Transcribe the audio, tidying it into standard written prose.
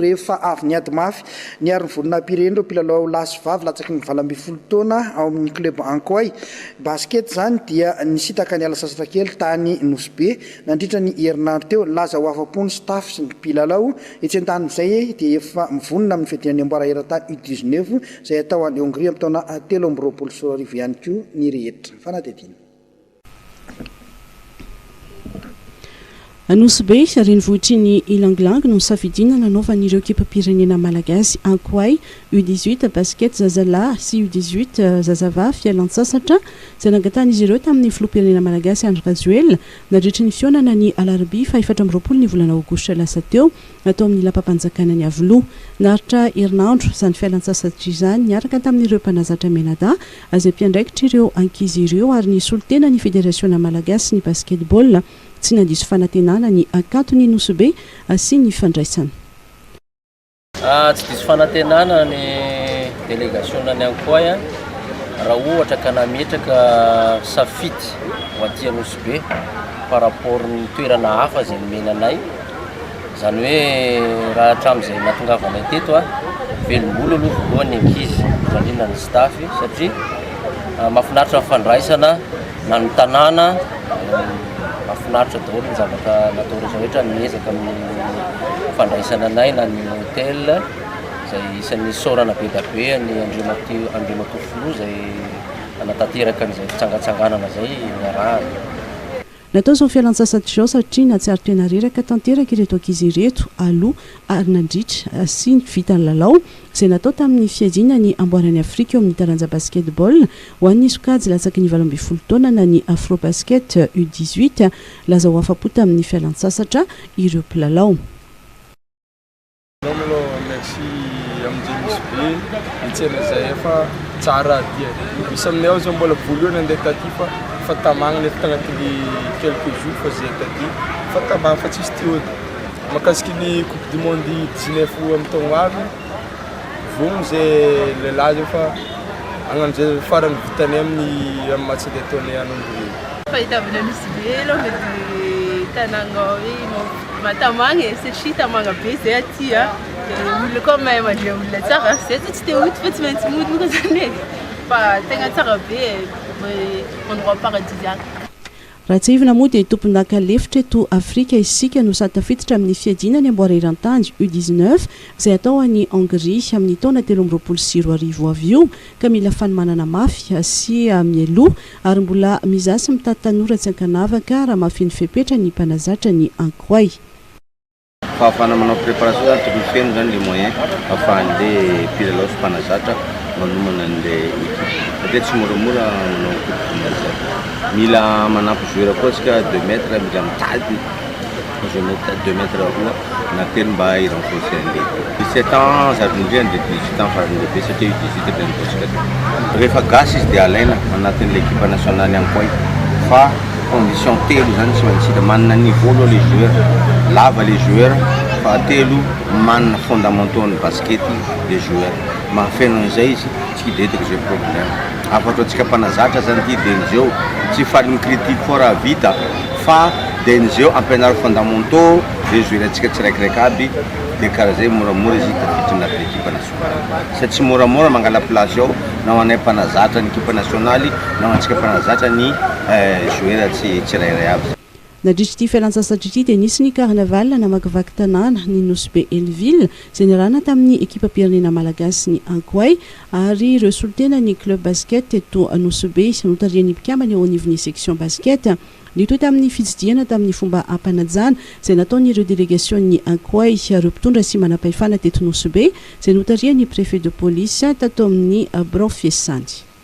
rehefa avy niady mafy niary volonam-pireny ireo mpilalao lasy vavy latsaky ny 20 taona ao amin'ny club Ankoay basket zany dia nisitaka ny ala sasatra kely tany Nosbe nandritra ny herinandro teo laza ho afa-po ny staff sy ny mpilalao etsy an-tanizay dia efa mivonona amin'ny fedina ny ambara eran-tany U19 izay atao any Hongrie amin'ny taona 13 ihany koa ny rehetra fanadidina. Nosbe renivohitry ny Ilanglang no safidina nanaovan'ireo ekipa-pirenena malagasy Ankoay U18 basket zazalahy sy U18 zazavavy fialan-tsasatra izay nangatan'izy ireo tamin'ny filoham-pirenena malagasy Andry Rajoelina nandritry ny fionana ny alarobia 24 ny volana aogositra lasa teo atao amin'ny lampam-panjakana ny Avoloha. Naritra herinandro izany fialan-tsasatra izany niaraka tamin'ireo mpanazatra Menada izay mpiandraikitra ireo ankizy ireo ary nisolitena ny federasiona malagasy ny basketball tsy nandiso fanantenana ny akatony Nosbe sy ny fandraisana. Tsy diso fanantenana ny délégationna ny Ankoay raha ohatra ka nametraka safity ho aty Nosbe par rapport ny toerana hafa izay nomenanay izany hoe raha hatramin'izay nahatongavanay teto velom-bolo aloha voalohany ankizy indrindra ny staff satria mahafinaritra ny fandraisana na ny tanàna mahafinaritra daholo ny zavatra natao rehetra miezaka amin'ny fandraisana anay na ny hôtel izay isan'ny saorana be da be ny Andriamatoa izay anatanteraka an'izay fitsangatsanganana izay niarahana. Natao izao fialan-tsasatra izao satria na tsy ary toena reraka tanteraka ireto ankizy ireto aloha ary nandritra sy ny vita ny lalao izay natao tamin'ny fiadiana ny amboaran'ny Afrika eo amin'ny taranja basketball ho an'ny sokajy latsaky ny 12 taona na ny Afro Basket U18 laza ho afa-po tamin'ny fialan-tsasatra ireo mpilalao. Merci amin'izay misy be hitsena izay efa tsara dia misy aminay ao izao mbola voalohany andeha taty fa tamagna efa tagnatin'ny quelques jours fa zay taty fa tamagna fa tsisy tiody makasiky ny coupe du monde 19 amin'ny taogno avy vogno zay lehilahy zay fa agnano zay farany vitanay amin'ny match andeha ataonay any Hongrie. Fahitavana Nosbe aloha dia tanàna hoe matamagna satria tamagna be zay aty olona koa mahay mandre olona tsara zay tsy te hoty fa tsy maintsy mody moa zany fa tegna tsara be endroit paradisiaque. Raha tsy ivina moa dia tompon'ankalefitra eto Afrika isika no sady tafiditra amin'ny fiadiana ny amboara eran-tany U19 izay atao any Hongrie amin'ny taona 13 avy io ka mila fanomanana mafy sy mieloha ary mbola mizasy mitady tanora tsy ankanavaka raha mafy ny fepetra ny mpanazatra ny Ankoay. Fahafana manao préparation zany tokony feno zany le moyen ahafahan'le mpilalao sy mpanazatra manomana an'le ekipe tsy moramora manao mila manampy joueur koa tsika 2 mètres mila mitady 2 mètres roa na telo mba hirenforcer an'le 17 ans zarindrindra de 18 ans farany lehibe satria 18 de nitotsika rehefa gasy izy dia alaina anatin'le équipe nationale Ankoay fa condition telo zany tsy maintsy manana niveau aloha les joueurs lava les joueurs fahatelo manana fondamentaux ny basket les joueurs mahafeno an'izay izy tsy hidetaka zay problème afatra antsika mpanazatra zany ty denizeo tsy faly micritique fo raha vita fa denizeo ampianary fondamentaux les joueurs antsika tsiraikiraiky aby dia karaha zay moramora izy tafiditra anaty l'équipe nationale satria tsy moramora mangala place ao na ho anay mpanazatra ny équipe nationale na ho antsika mpanazatra ny joueur tsy tsirairay aby. Nandritra ity fialan-tsasatra ity dia nisy ny carnaval namakivaky tanàna ny Nosbe Elville izay niarahana tamin'ny ekipa-pirenena malagasy ny Ankoay ary ireo solitena ny club basket eto Nosbe notarian'ny mpikambana eo anivon'ny section basket nitoy tamin'ny fitsidiana tamin'ny fomba ampanajana izay nataon'ireo délégation-ny Ankoay ireo mpitondra sy manam-pahefana teto Nosbe izay notarian'ny préfet de police tato amin'ny Branfiessandy.